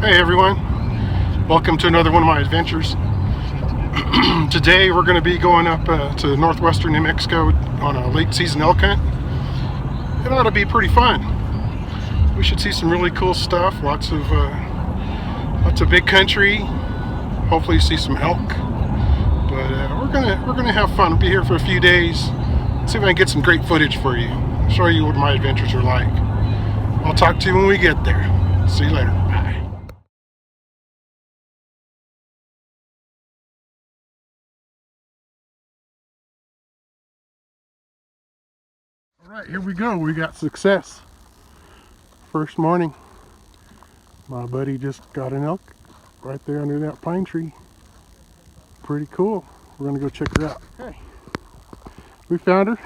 Hey everyone, welcome to another one of my adventures. Today we're going to be going up to northwestern New Mexico on a late season elk hunt. It ought to be pretty fun. We should see some really cool stuff, lots of big country, hopefully see some elk. But we're gonna have fun. We'll be here for a few days. See if I can get some great footage for you. Show you what my adventures are like. I'll talk to you when we get there. See you later. Bye. All right, here we go. We got success. First morning. My buddy just got an elk right there under that pine tree. Pretty cool. We're gonna go check her out. Okay. We found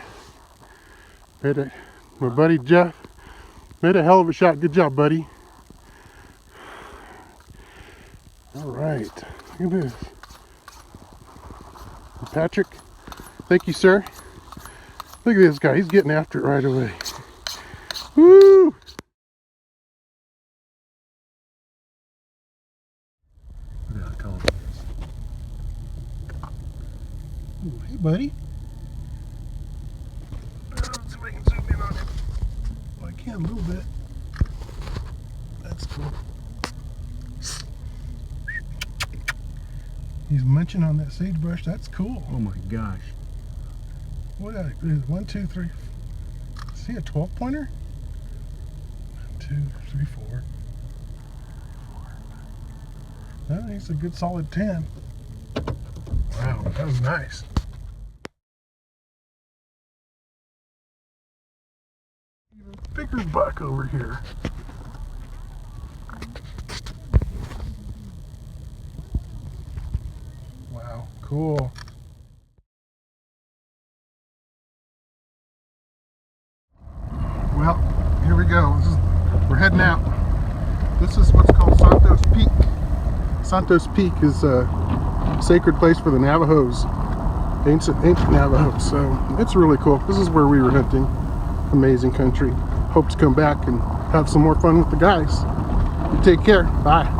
her. My buddy Jeff made a hell of a shot. Good job, buddy. All right. Look at this. Patrick, thank you, sir. Look at this guy. He's getting after it right away. Woo! Look at how tall he is. Ooh, hey, buddy. Let's see if I can zoom in on him. Well, I can a little bit. That's cool. He's munching on that sagebrush. That's cool. Oh my gosh. What is it? 1, 2, 3. Is he a 12 pointer? 1, 2, 3, 4. No, he's a good solid 10. Wow, that was nice. Even bigger buck over here. Wow, cool. Well, here we go. We're heading out. This is what's called Santos Peak. Santos Peak is a sacred place for the Navajos, ancient Navajos. So it's really cool. This is where we were hunting. Amazing country. Hope to come back and have some more fun with the guys. You take care. Bye.